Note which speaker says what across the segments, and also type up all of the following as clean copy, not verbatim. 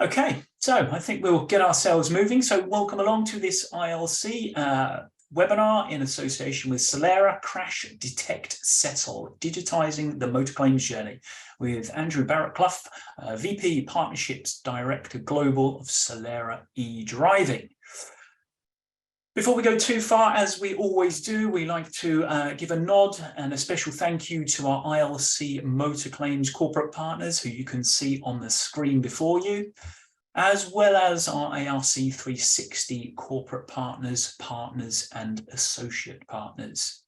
Speaker 1: Okay, so I think we'll get ourselves moving. So welcome along to this ILC webinar in association with Solera, Crash, Detect, Settle, Digitising the Motor Claims Journey with Andrew Barrett-Clough, VP Partnerships Director Global of Solera eDriving. Before we go too far, as we always do, we like to give a nod and a special thank you to our ILC Motor Claims corporate partners, who you can see on the screen before you, as well as our ARC 360 corporate partners, and associate partners.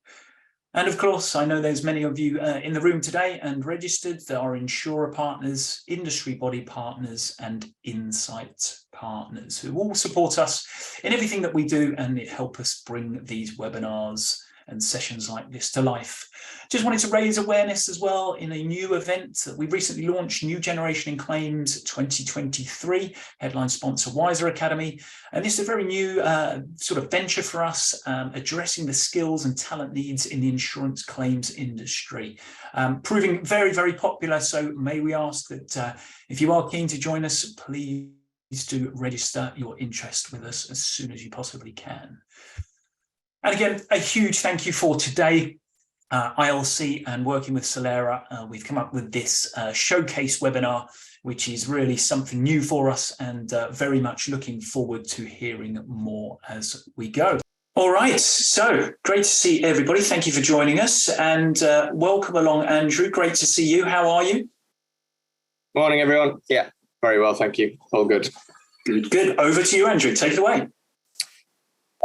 Speaker 1: And of course, I know there's many of you in the room today and registered. There are insurer partners, industry body partners, and insight partners who all support us in everything that we do and help us bring these webinars and sessions like this to life. Just wanted to raise awareness as well in a new event that we recently launched, New Generation in Claims 2023, headline sponsor Wiser Academy. And this is a very new sort of venture for us, addressing the skills and talent needs in the insurance claims industry, proving very, very popular. So may we ask that if you are keen to join us, please do register your interest with us as soon as you possibly can. And again, a huge thank you for today. ILC and working with Solera, we've come up with this showcase webinar, which is really something new for us, and very much looking forward to hearing more as we go. All right, so great to see everybody. Thank you for joining us, and welcome along, Andrew. Great to see you. How are you?
Speaker 2: Morning, everyone. Yeah, very well, thank you. All good.
Speaker 1: Good. Over to you, Andrew. Take it away.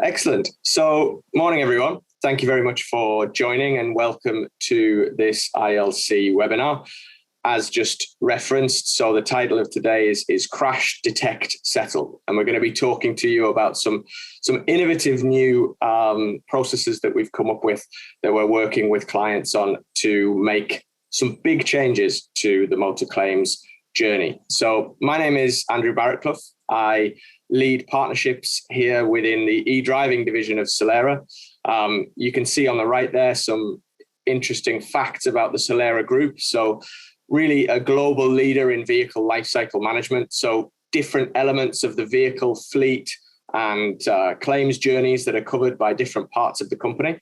Speaker 2: Excellent. So, morning, everyone. Thank you very much for joining and welcome to this ILC webinar. As just referenced, so the title of today is Crash, Detect, Settle. And we're going to be talking to you about some innovative new processes that we've come up with that we're working with clients on to make some big changes to the motor claims journey. So my name is Andrew Barrett-Clough. I lead partnerships here within the eDriving division of Solera. You can see on the right there some interesting facts about the Solera group. So really a global leader in vehicle lifecycle management. So different elements of the vehicle fleet and claims journeys that are covered by different parts of the company,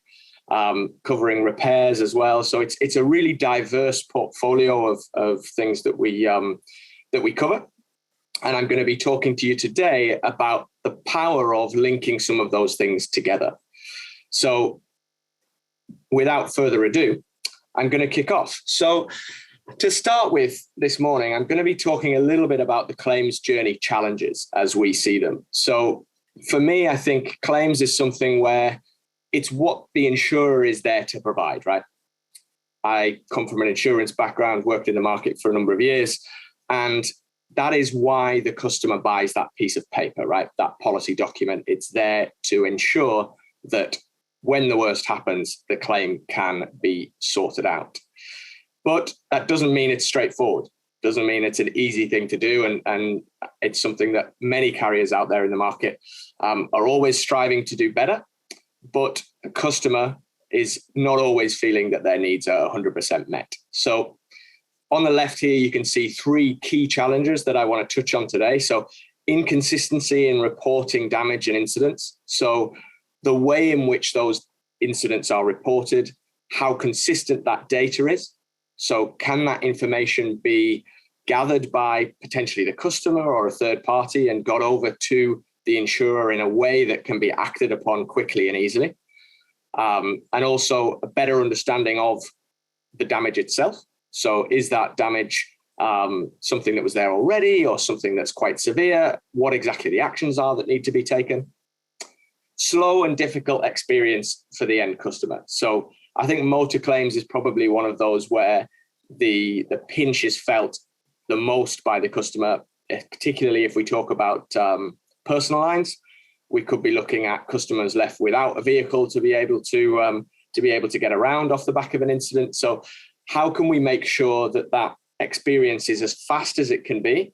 Speaker 2: covering repairs as well. So it's a really diverse portfolio of things that we cover. And I'm going to be talking to you today about the power of linking some of those things together. So without further ado, I'm going to kick off. So to start with this morning, I'm going to be talking a little bit about the claims journey challenges as we see them. So for me, I think claims is something where it's what the insurer is there to provide, right? I come from an insurance background, worked in the market for a number of years, and that is why the customer buys that piece of paper, right? That policy document. It's there to ensure that when the worst happens, the claim can be sorted out. But that doesn't mean it's straightforward. Doesn't mean it's an easy thing to do. And it's something that many carriers out there in the market are always striving to do better. But the customer is not always feeling that their needs are 100% met. So on the left here, you can see three key challenges that I want to touch on today. So inconsistency in reporting damage and incidents. So the way in which those incidents are reported, how consistent that data is. So can that information be gathered by potentially the customer or a third party and got over to the insurer in a way that can be acted upon quickly and easily? And also a better understanding of the damage itself. So is that damage something that was there already or something that's quite severe? What exactly the actions are that need to be taken? Slow and difficult experience for the end customer. So I think motor claims is probably one of those where the pinch is felt the most by the customer, particularly if we talk about personal lines. We could be looking at customers left without a vehicle to be able to get around off the back of an incident. So how can we make sure that that experience is as fast as it can be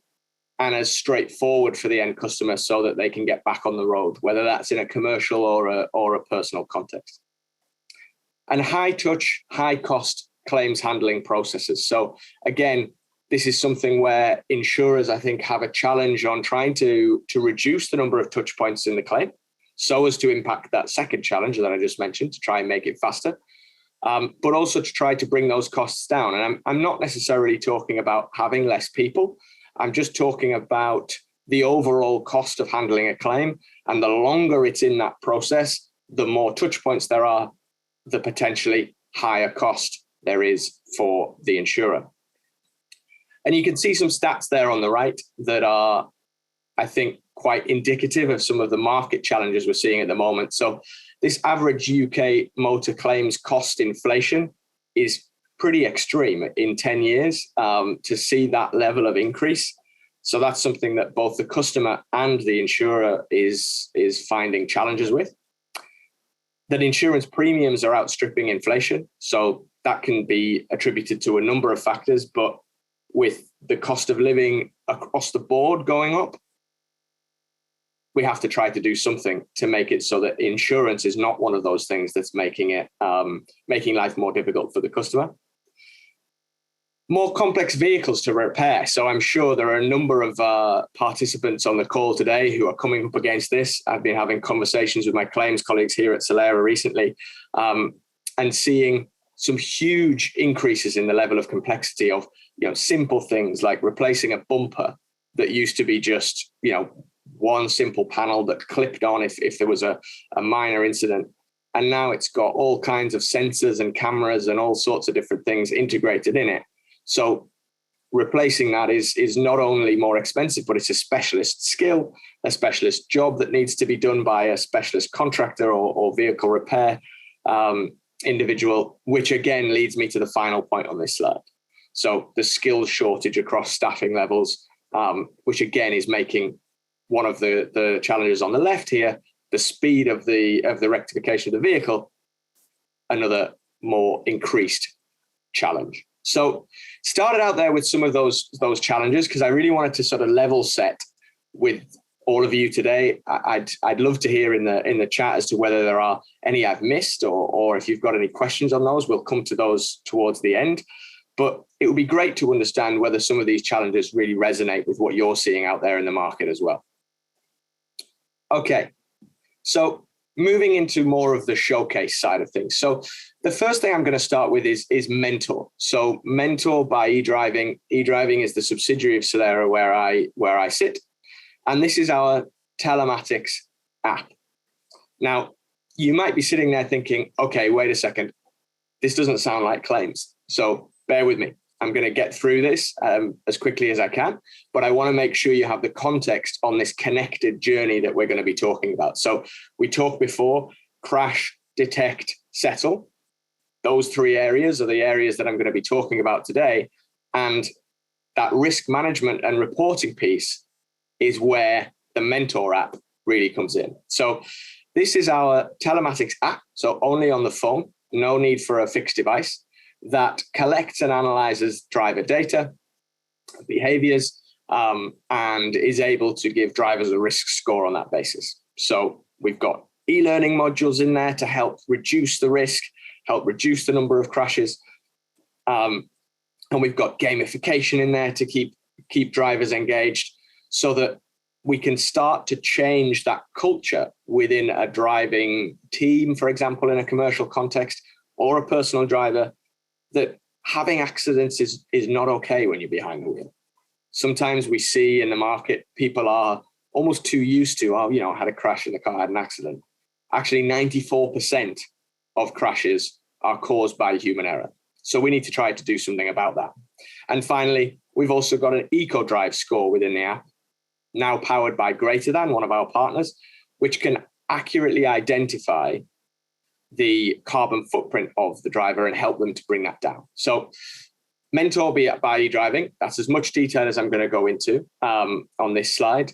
Speaker 2: and as straightforward for the end customer so that they can get back on the road, whether that's in a commercial or a personal context? And high touch, high cost claims handling processes. So again, This is something where insurers, I think, have a challenge on trying to reduce the number of touch points in the claim so as to impact that second challenge that I just mentioned, to try and make it faster, but also to try to bring those costs down. And I'm not necessarily talking about having less people. I'm just talking about the overall cost of handling a claim. And the longer it's in that process, the more touch points there are, the potentially higher cost there is for the insurer. And you can see some stats there on the right that are, I think, quite indicative of some of the market challenges we're seeing at the moment. So this average UK motor claims cost inflation is pretty extreme in 10 years to see that level of increase. So that's something that both the customer and the insurer is finding challenges with. That insurance premiums are outstripping inflation. So that can be attributed to a number of factors, but with the cost of living across the board going up, we have to try to do something to make it so that insurance is not one of those things that's making life more difficult for the customer. More complex vehicles to repair. So I'm sure there are a number of participants on the call today who are coming up against this. I've been having conversations with my claims colleagues here at Solera recently, and seeing some huge increases in the level of complexity of, simple things like replacing a bumper that used to be just, one simple panel that clipped on if there was a minor incident. And now it's got all kinds of sensors and cameras and all sorts of different things integrated in it. So replacing that is not only more expensive, but it's a specialist skill, a specialist job that needs to be done by a specialist contractor or vehicle repair individual, which again leads me to the final point on this slide. So the skills shortage across staffing levels, which again is making one of the challenges on the left here, the speed of the rectification of the vehicle, another more increased challenge. So started out there with some of those challenges because I really wanted to sort of level set with all of you today. I'd love to hear in the chat as to whether there are any I've missed or if you've got any questions on those. We'll come to those towards the end. But it would be great to understand whether some of these challenges really resonate with what you're seeing out there in the market as well. Okay, so moving into more of the showcase side of things. So the first thing I'm going to start with is Mentor. So Mentor by eDriving. eDriving is the subsidiary of Solera where I sit. And this is our telematics app. Now, you might be sitting there thinking, okay, wait a second. This doesn't sound like claims. So bear with me. I'm going to get through this as quickly as I can, but I want to make sure you have the context on this connected journey that we're going to be talking about. So we talked before, crash, detect, settle. Those three areas are the areas that I'm going to be talking about today. And that risk management and reporting piece is where the Mentor app really comes in. So this is our telematics app, so only on the phone, no need for a fixed device, that collects and analyzes driver data, behaviors, and is able to give drivers a risk score on that basis. So we've got e-learning modules in there to help reduce the risk, help reduce the number of crashes. And we've got gamification in there to keep drivers engaged so that we can start to change that culture within a driving team, for example, in a commercial context, or a personal driver, that having accidents is not okay when you're behind the wheel. Sometimes we see in the market, people are almost too used to, I had a crash in the car, I had an accident. Actually, 94% of crashes are caused by human error. So we need to try to do something about that. And finally, we've also got an eco-drive score within the app, now powered by Greater Than, one of our partners, which can accurately identify the carbon footprint of the driver and help them to bring that down. So Mentor by eDriving, that's as much detail as I'm going to go into on this slide.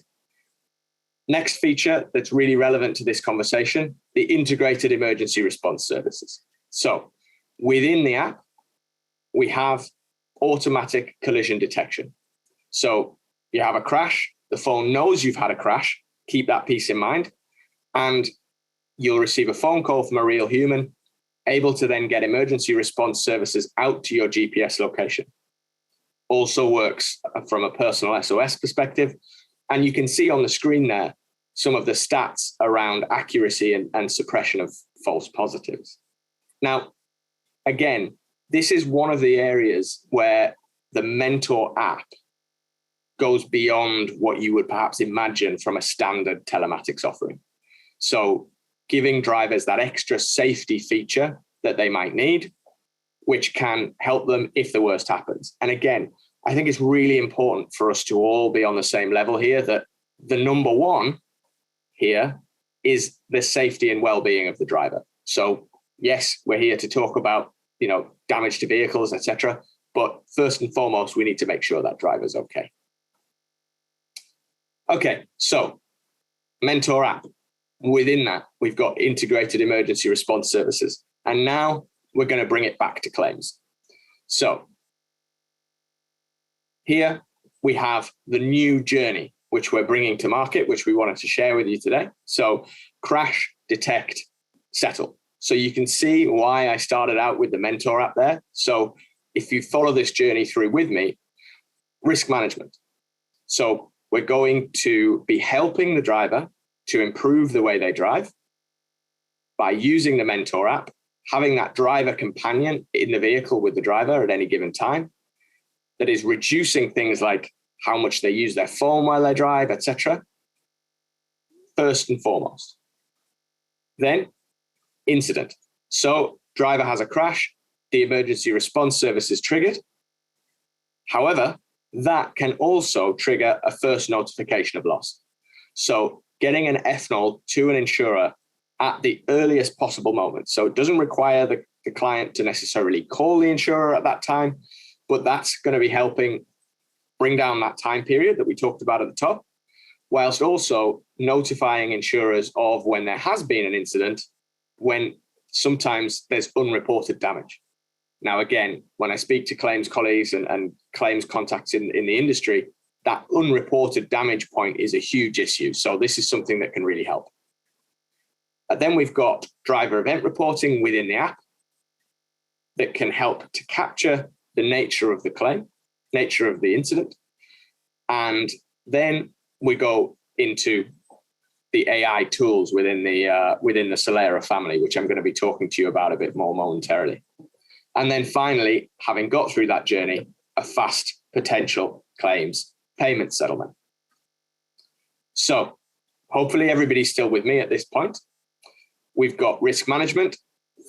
Speaker 2: Next feature that's really relevant to this conversation, the integrated emergency response services. So within the app, we have automatic collision detection. So you have a crash, the phone knows you've had a crash, keep that piece in mind, and you'll receive a phone call from a real human, able to then get emergency response services out to your GPS location. also works from a personal SOS perspective. And you can see on the screen there some of the stats around accuracy and suppression of false positives. Now, again, this is one of the areas where the Mentor app goes beyond what you would perhaps imagine from a standard telematics offering. So giving drivers that extra safety feature that they might need, which can help them if the worst happens. And again, I think it's really important for us to all be on the same level here, that the number one here is the safety and well-being of the driver. So yes, we're here to talk about, damage to vehicles, etc. But first and foremost, we need to make sure that driver's okay. Okay, so Mentor app. Within that, we've got integrated emergency response services. And now we're going to bring it back to claims. So here we have the new journey, which we're bringing to market, which we wanted to share with you today. So crash, detect, settle. So you can see why I started out with the Mentor app there. So if you follow this journey through with me, risk management. So we're going to be helping the driver to improve the way they drive by using the Mentor app, having that driver companion in the vehicle with the driver at any given time, that is reducing things like how much they use their phone while they drive, etc. First and foremost. Then incident. So driver has a crash, the emergency response service is triggered. However, that can also trigger a first notification of loss. So getting an FNOL to an insurer at the earliest possible moment. So it doesn't require the client to necessarily call the insurer at that time, but that's going to be helping bring down that time period that we talked about at the top, whilst also notifying insurers of when there has been an incident, when sometimes there's unreported damage. Now, again, when I speak to claims colleagues and claims contacts in the industry, that unreported damage point is a huge issue. So this is something that can really help. And then we've got driver event reporting within the app that can help to capture the nature of the claim, nature of the incident. And then we go into the AI tools within the Solera family, which I'm going to be talking to you about a bit more momentarily. And then finally, having got through that journey, a fast potential claims payment settlement. So hopefully everybody's still with me at this point. We've got risk management,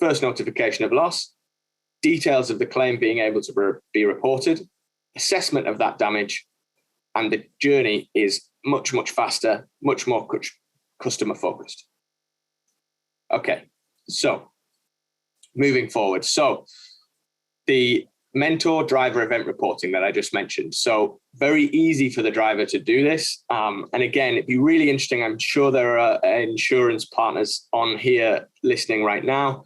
Speaker 2: first notification of loss, details of the claim being able to be reported, assessment of that damage, and the journey is much, much faster, much more customer focused. Okay, so moving forward. So the Mentor driver event reporting that I just mentioned. So very easy for the driver to do this. And again, it'd be really interesting. I'm sure there are insurance partners on here listening right now.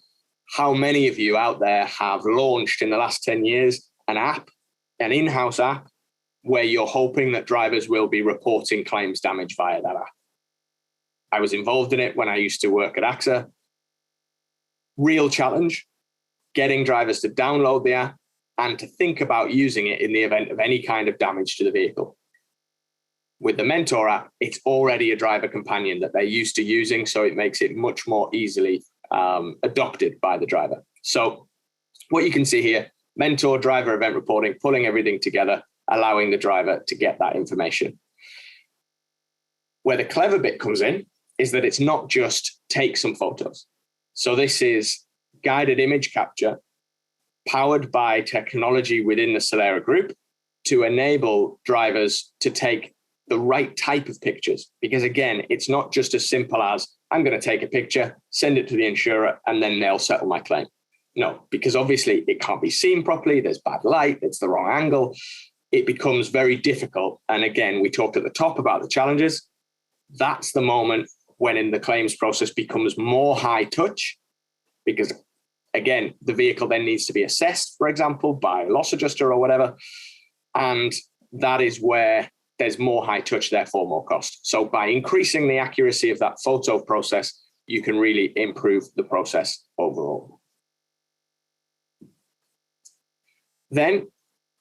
Speaker 2: How many of you out there have launched in the last 10 years an app, an in-house app, where you're hoping that drivers will be reporting claims damage via that app? I was involved in it when I used to work at AXA. Real challenge, getting drivers to download the app and to think about using it in the event of any kind of damage to the vehicle. With the Mentor app, it's already a driver companion that they're used to using, so it makes it much more easily adopted by the driver. So what you can see here, Mentor driver event reporting, pulling everything together, allowing the driver to get that information. Where the clever bit comes in is that it's not just take some photos. So this is guided image capture powered by technology within the Solera group to enable drivers to take the right type of pictures. Because again, it's not just as simple as I'm going to take a picture, send it to the insurer, and then they'll settle my claim. No, because obviously it can't be seen properly. There's bad light. It's the wrong angle. It becomes very difficult. And again, we talked at the top about the challenges. That's the moment when in the claims process becomes more high touch, because again, the vehicle then needs to be assessed, for example, by a loss adjuster or whatever. And that is where there's more high touch, therefore more cost. So by increasing the accuracy of that photo process, you can really improve the process overall. Then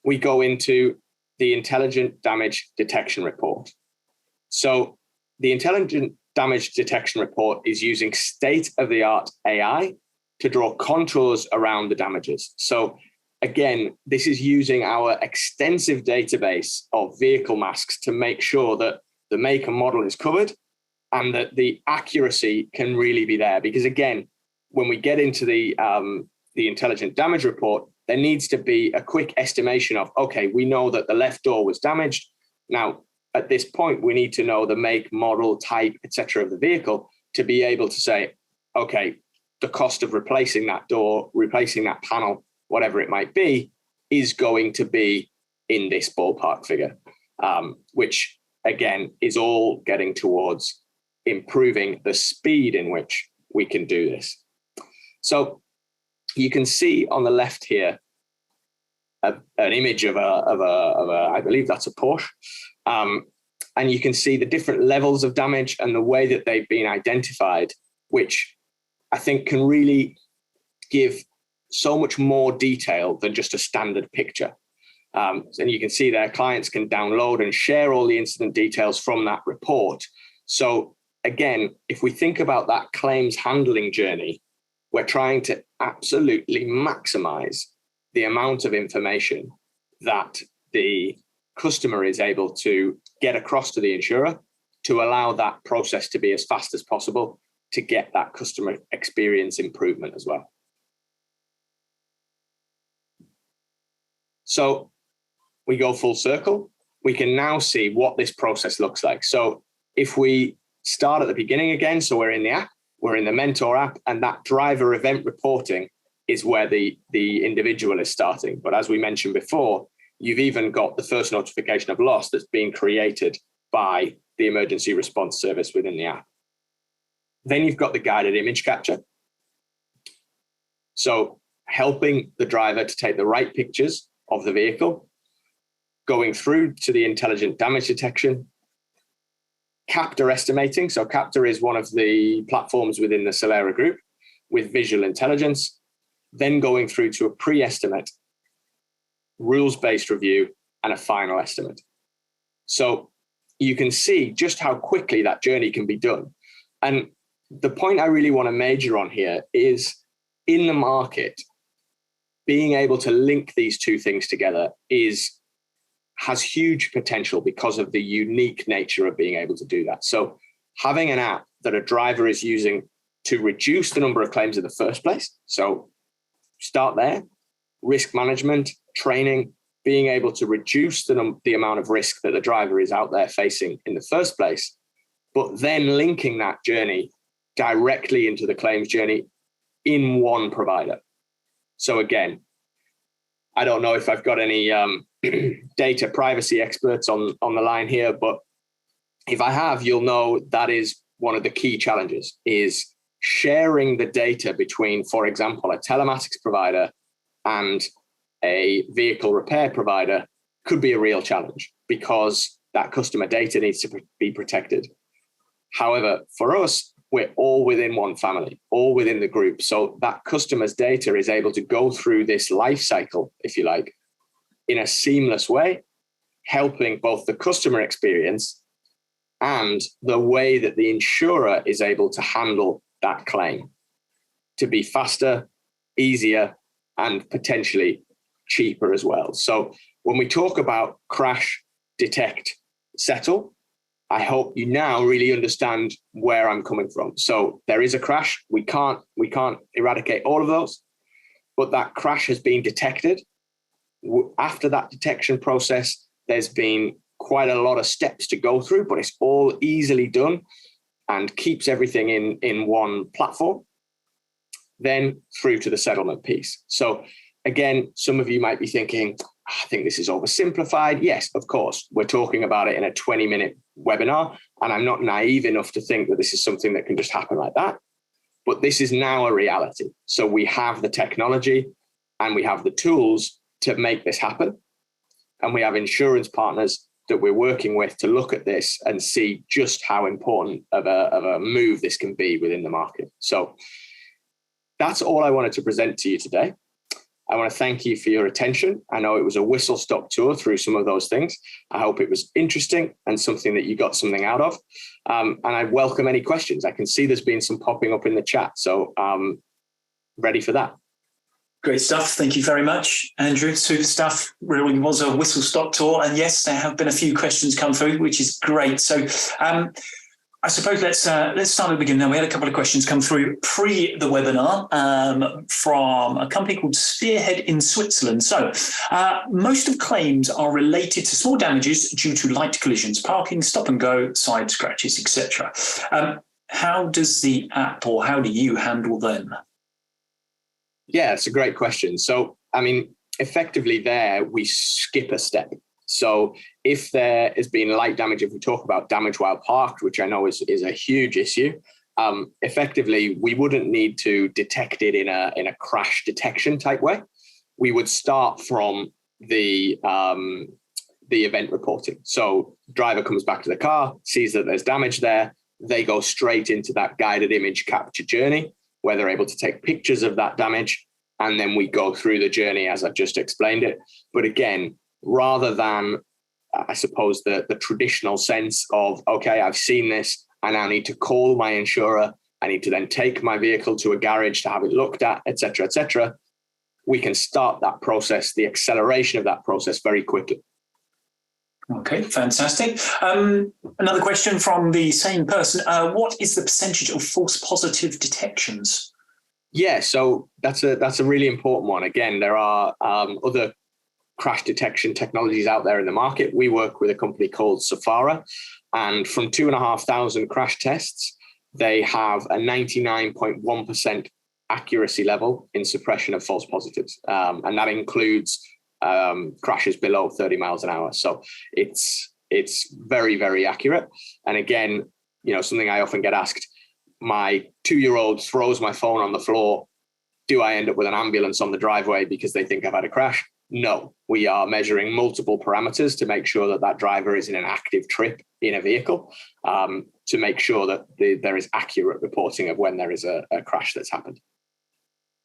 Speaker 2: we go into the Intelligent Damage Detection Report. So the Intelligent Damage Detection Report is using state-of-the-art AI to draw contours around the damages. So again, this is using our extensive database of vehicle masks to make sure that the make and model is covered and that the accuracy can really be there. Because again, when we get into the Intelligent Damage Report, there needs to be a quick estimation of, okay, we know that the left door was damaged. Now, at this point, we need to know the make, model, type, etc. of the vehicle to be able to say, okay, the cost of replacing that door, replacing that panel, whatever it might be, is going to be in this ballpark figure, which again is all getting towards improving the speed in which we can do this. So you can see on the left here an image of a I believe that's a Porsche, and you can see the different levels of damage and the way that they've been identified, which I think can really give so much more detail than just a standard picture. And you can see there clients can download and share all the incident details from that report. So again, if we think about that claims handling journey, we're trying to absolutely maximize the amount of information that the customer is able to get across to the insurer to allow that process to be as fast as possible to get that customer experience improvement as well. So we go full circle. We can now see what this process looks like. So if we start at the beginning again, so we're in the app, we're in the Mentor app, and that driver event reporting is where the individual is starting. But as we mentioned before, you've even got the first notification of loss that's being created by the emergency response service within the app. Then you've got the guided image capture. So helping the driver to take the right pictures of the vehicle, going through to the intelligent damage detection, Qapter estimating. So Qapter is one of the platforms within the Solera group with visual intelligence, then going through to a pre-estimate, rules-based review, and a final estimate. So you can see just how quickly that journey can be done. And the point I really want to major on here is in the market, being able to link these two things together has huge potential because of the unique nature of being able to do that. So having an app that a driver is using to reduce the number of claims in the first place. So start there, risk management, training, being able to reduce the amount of risk that the driver is out there facing in the first place, but then linking that journey directly into the claims journey in one provider. So again, I don't know if I've got any data privacy experts on the line here, but if I have, you'll know that is one of the key challenges, is sharing the data between, for example, a telematics provider and a vehicle repair provider could be a real challenge because that customer data needs to be protected. However, for us, we're all within one family, all within the group. So that customer's data is able to go through this life cycle, if you like, in a seamless way, helping both the customer experience and the way that the insurer is able to handle that claim to be faster, easier, and potentially cheaper as well. So when we talk about crash, detect, settle, I hope you now really understand where I'm coming from. So there is a crash. We can't eradicate all of those, but that crash has been detected. After that detection process, there's been quite a lot of steps to go through, but it's all easily done and keeps everything in one platform. Then through to the settlement piece. So again, some of you might be thinking, I think this is oversimplified. Yes, of course, we're talking about it in a 20-minute webinar, and I'm not naive enough to think that this is something that can just happen like that. But this is now a reality. So we have the technology and we have the tools to make this happen. And we have insurance partners that we're working with to look at this and see just how important of a move this can be within the market. So that's all I wanted to present to you today. I want to thank you for your attention. I know it was a whistle-stop tour through some of those things. I hope it was interesting and something that you got something out of. And I welcome any questions. I can see there's been some popping up in the chat, so ready for that.
Speaker 1: Great stuff. Thank you very much, Andrew. Super stuff. Really was a whistle-stop tour. And yes, there have been a few questions come through, which is great. So I suppose let's start at the beginning. Now, we had a couple of questions come through pre the webinar from a company called Spearhead in Switzerland. So most of claims are related to small damages due to light collisions, parking, stop and go, side scratches, etc. How does the app, or how do you handle them?
Speaker 2: Yeah, it's a great question. So, I mean, effectively there, we skip a step. So if there has been light damage, if we talk about damage while parked, which I know is a huge issue, effectively, we wouldn't need to detect it in a crash detection type way. We would start from the event reporting. So driver comes back to the car, sees that there's damage there. They go straight into that guided image capture journey, where they're able to take pictures of that damage, and then we go through the journey as I've just explained it. But again, rather than, I suppose, the traditional sense of, okay, I've seen this, I now need to call my insurer, I need to then take my vehicle to a garage to have it looked at, et cetera, we can start that process, the acceleration of that process very quickly.
Speaker 1: Okay, fantastic. Another question from the same person. What is the percentage of false positive detections?
Speaker 2: Yeah, so that's a really important one. Again, there are other crash detection technologies out there in the market. We work with a company called Solera, and from 2,500 crash tests, they have a 99.1% accuracy level in suppression of false positives. And that includes crashes below 30 miles an hour. So it's very, very accurate. And again, something I often get asked, my 2-year-old throws my phone on the floor. Do I end up with an ambulance on the driveway because they think I've had a crash? No, we are measuring multiple parameters to make sure that driver is in an active trip in a vehicle, to make sure that there is accurate reporting of when there is a crash that's happened.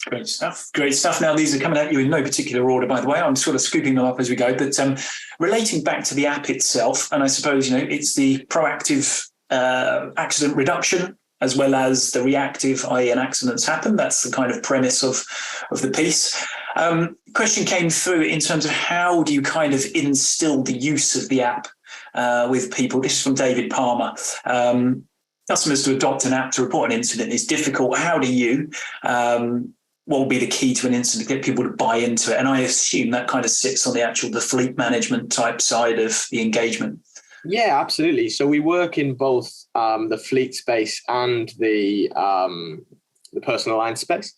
Speaker 1: Great stuff. Great stuff. Now, these are coming at you in no particular order, by the way. I'm sort of scooping them up as we go. But relating back to the app itself, and I suppose, it's the proactive accident reduction as well as the reactive, i.e. an accident's happened. That's the kind of premise of the piece. Question came through in terms of how do you kind of instill the use of the app with people? This is from David Palmer. Customers to adopt an app to report an incident is difficult. How do you? What will be the key to an incident to get people to buy into it? And I assume that kind of sits on the fleet management type side of the engagement.
Speaker 2: Yeah, absolutely. So we work in both the fleet space and the personal line space.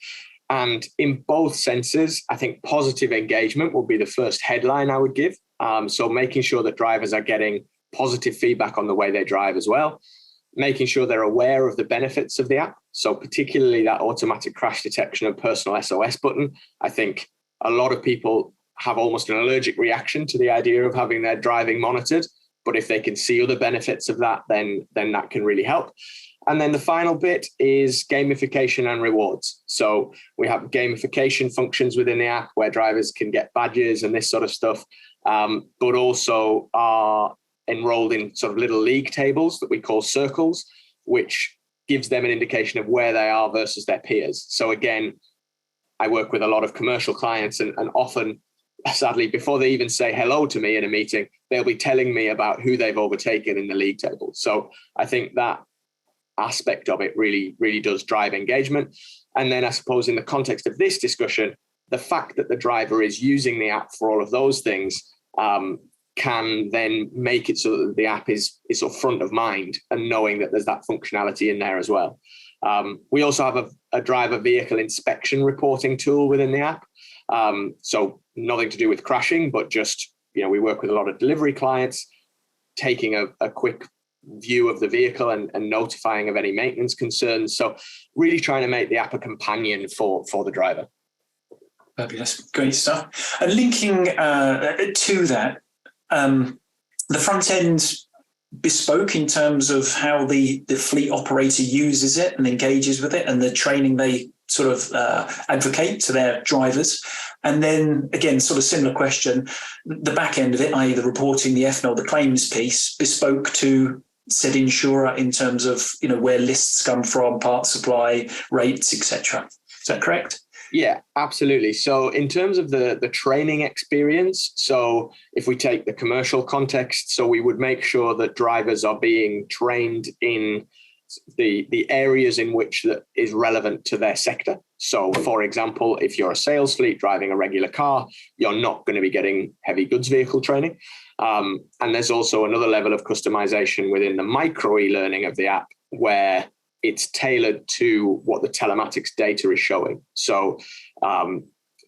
Speaker 2: And in both senses, I think positive engagement will be the first headline I would give. So making sure that drivers are getting positive feedback on the way they drive as well, making sure they're aware of the benefits of the app. So particularly that automatic crash detection and personal SOS button. I think a lot of people have almost an allergic reaction to the idea of having their driving monitored. But if they can see other benefits of that, then that can really help. And then the final bit is gamification and rewards. So we have gamification functions within the app where drivers can get badges and this sort of stuff, but also are enrolled in sort of little league tables that we call circles, which gives them an indication of where they are versus their peers. So again, I work with a lot of commercial clients and often, sadly, before they even say hello to me in a meeting, they'll be telling me about who they've overtaken in the league table. So I think that aspect of it really, really does drive engagement. And then I suppose in the context of this discussion, the fact that the driver is using the app for all of those things can then make it so that the app is sort of front of mind and knowing that there's that functionality in there as well. We also have a driver vehicle inspection reporting tool within the app. So nothing to do with crashing, but just, we work with a lot of delivery clients, taking a quick view of the vehicle and notifying of any maintenance concerns. So really trying to make the app a companion for the driver.
Speaker 1: Fabulous. Great stuff. And linking to that, the front end bespoke in terms of how the fleet operator uses it and engages with it and the training they sort of advocate to their drivers? And then again, sort of similar question, the back end of it, i.e. the reporting, the FNOL, the claims piece, bespoke to said insurer in terms of, where lists come from, part supply, rates, etc. Is that correct?
Speaker 2: Yeah, absolutely. So in terms of the training experience, so if we take the commercial context, so we would make sure that drivers are being trained in the areas in which that is relevant to their sector. So for example, if you're a sales fleet driving a regular car, you're not going to be getting heavy goods vehicle training. And there's also another level of customization within the micro e-learning of the app where it's tailored to what the telematics data is showing. So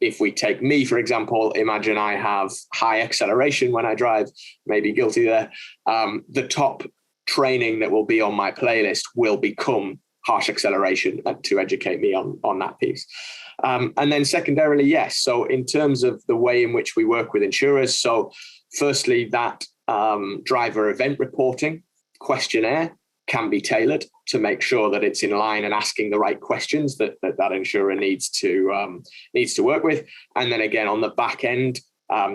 Speaker 2: if we take me, for example, imagine I have high acceleration when I drive, maybe guilty there. The top training that will be on my playlist will become harsh acceleration to educate me on that piece. And then secondarily, yes. So in terms of the way in which we work with insurers, so firstly, that driver event reporting questionnaire can be tailored to make sure that it's in line and asking the right questions that insurer needs to work with. And then again, on the back end,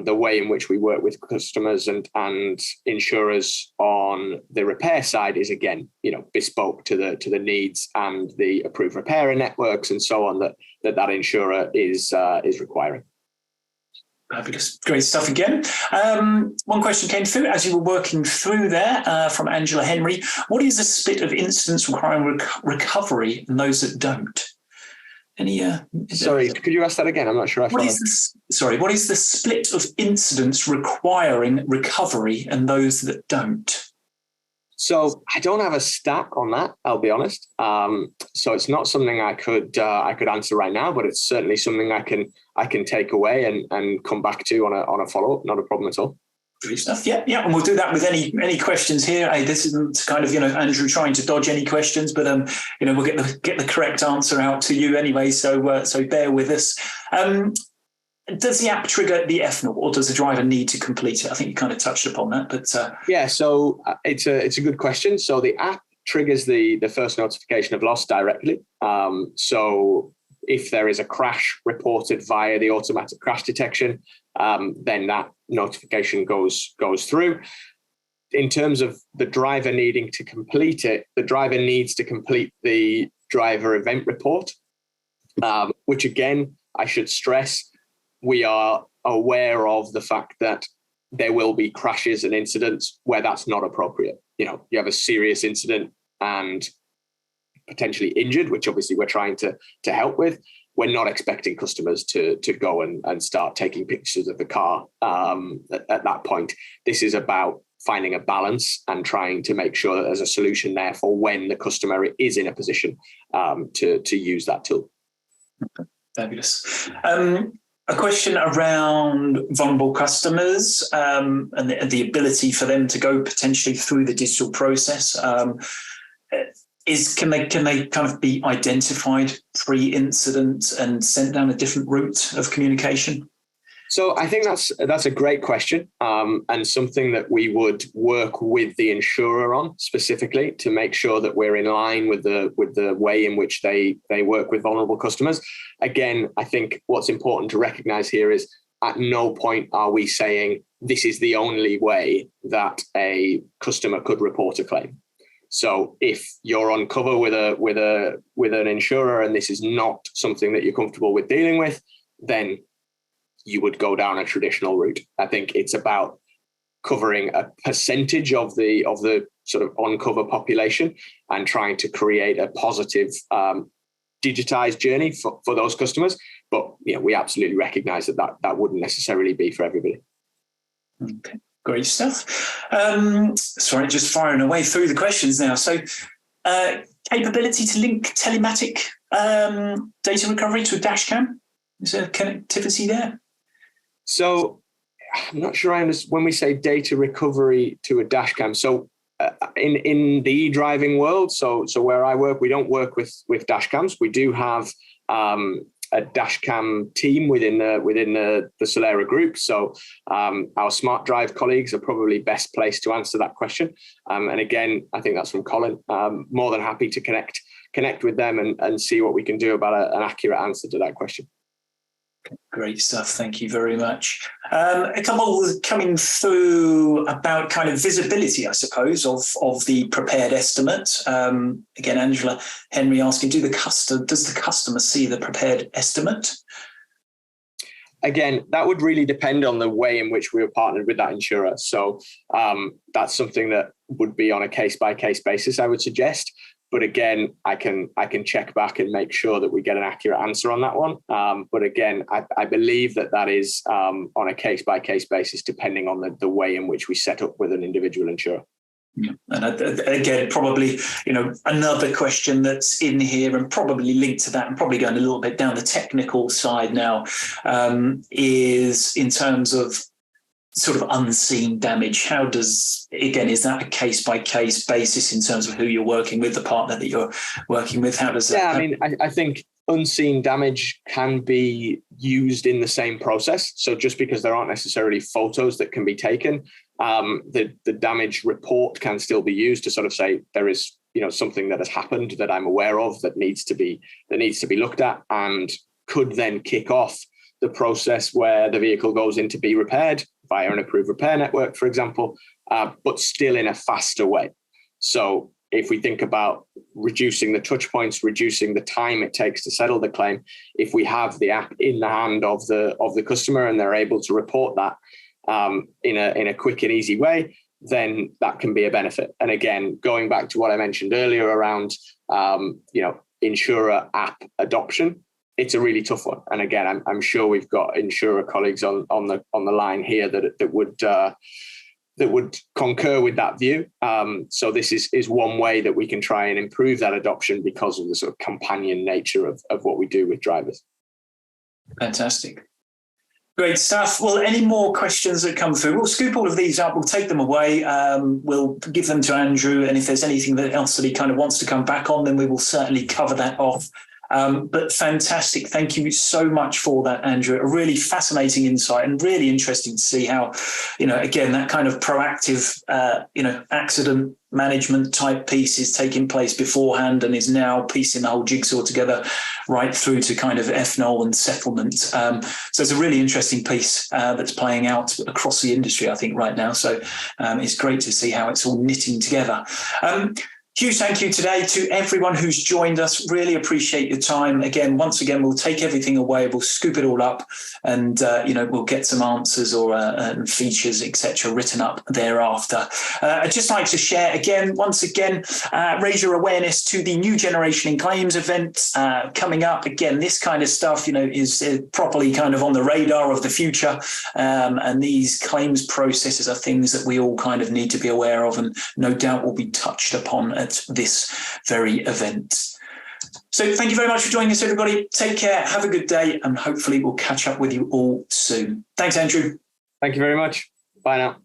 Speaker 2: the way in which we work with customers and insurers on the repair side is again, bespoke to the needs and the approved repairer networks and so on that insurer is requiring.
Speaker 1: Fabulous. Great stuff again. One question came through as you were working through there from Angela Henry. What is the split of incidents requiring recovery and those that don't?
Speaker 2: Sorry, could you ask that again? I'm not sure I followed.
Speaker 1: What is the split of incidents requiring recovery and those that don't?
Speaker 2: So I don't have a stat on that, I'll be honest. So it's not something I could answer right now, but it's certainly something I can take away and come back to on a follow-up. Not a problem at all.
Speaker 1: Great stuff. Yeah, and we'll do that with any questions here. Hey, this isn't kind of Andrew trying to dodge any questions, but we'll get the correct answer out to you anyway. So bear with us. Does the app trigger the FNOL, or does the driver need to complete it? I think you kind of touched upon that, but
Speaker 2: yeah. So it's a good question. So the app triggers the first notification of loss directly. So if there is a crash reported via the automatic crash detection, then that notification goes through. In terms of the driver needing to complete it, the driver needs to complete the driver event report, which again, I should stress, we are aware of the fact that there will be crashes and incidents where that's not appropriate. You have a serious incident and potentially injured, which obviously we're trying to help with. We're not expecting customers to go and start taking pictures of the car at that point. This is about finding a balance and trying to make sure that there's a solution there for when the customer is in a position to use that tool.
Speaker 1: Okay. Fabulous. A question around vulnerable customers and the ability for them to go potentially through the digital process. Can they kind of be identified pre-incident and sent down a different route of communication?
Speaker 2: So I think that's a great question, and something that we would work with the insurer on specifically to make sure that we're in line with the way in which they work with vulnerable customers. Again, I think what's important to recognize here is at no point are we saying this is the only way that a customer could report a claim. So if you're on cover with an insurer and this is not something that you're comfortable with dealing with, then you would go down a traditional route. I think it's about covering a percentage of the sort of on-cover population and trying to create a positive digitized journey for those customers. But we absolutely recognize that wouldn't necessarily be for everybody.
Speaker 1: Okay, great stuff. Sorry, just firing away through the questions now. So capability to link telematic data recovery to a dash cam. Is there connectivity there?
Speaker 2: So I'm not sure I understand when we say data recovery to a dash cam. So in the eDriving world, so where I work, we don't work with dash cams. We do have a dash cam team within the Solera group. So our Smart Drive colleagues are probably best placed to answer that question. And again, I think that's from Colin. More than happy to connect connect with them and see what we can do about an accurate answer to that question.
Speaker 1: Great stuff. Thank you very much. A couple coming through about kind of visibility, I suppose, of the prepared estimate. Again, Angela Henry asking, does the customer see the prepared estimate?
Speaker 2: Again, that would really depend on the way in which we were partnered with that insurer. So that's something that would be on a case-by-case basis, I would suggest. But again, I can check back and make sure that we get an accurate answer on that one. But again, I believe that is on a case-by-case basis, depending on the way in which we set up with an individual insurer.
Speaker 1: Yeah. And again, probably, another question that's in here and probably linked to that and probably going a little bit down the technical side now is in terms of sort of unseen damage. Is that a case-by-case basis in terms of who you're working with, the partner that you're working with? How does that?
Speaker 2: Yeah, I mean, I think unseen damage can be used in the same process. So just because there aren't necessarily photos that can be taken, the damage report can still be used to sort of say there is, something that has happened that I'm aware of that needs to be looked at, and could then kick off the process where the vehicle goes in to be repaired via an approved repair network, for example, but still in a faster way. So if we think about reducing the touch points, reducing the time it takes to settle the claim, if we have the app in the hand of the customer and they're able to report that in a quick and easy way, then that can be a benefit. And again, going back to what I mentioned earlier around insurer app adoption, it's a really tough one. And again, I'm sure we've got insurer colleagues on the line here that would concur with that view. So this is one way that we can try and improve that adoption because of the sort of companion nature of what we do with drivers.
Speaker 1: Fantastic. Great stuff. Well, any more questions that come through, we'll scoop all of these up. We'll take them away. We'll give them to Andrew. And if there's anything else that he kind of wants to come back on, then we will certainly cover that off. But fantastic. Thank you so much for that, Andrew. A really fascinating insight and really interesting to see how, again, that kind of proactive, accident management type piece is taking place beforehand and is now piecing the whole jigsaw together right through to kind of FNOL and settlement. So it's a really interesting piece that's playing out across the industry, I think, right now. So it's great to see how it's all knitting together. Huge thank you today to everyone who's joined us. Really appreciate your time. Once again, we'll take everything away. We'll scoop it all up and, we'll get some answers or features, etc., written up thereafter. I'd just like to share once again, raise your awareness to the New Generation in Claims event coming up. Again, this kind of stuff, is properly kind of on the radar of the future. And these claims processes are things that we all kind of need to be aware of and no doubt will be touched upon at this very event. So thank you very much for joining us, everybody. Take care, have a good day, and hopefully we'll catch up with you all soon. Thanks, Andrew.
Speaker 2: Thank you very much. Bye now.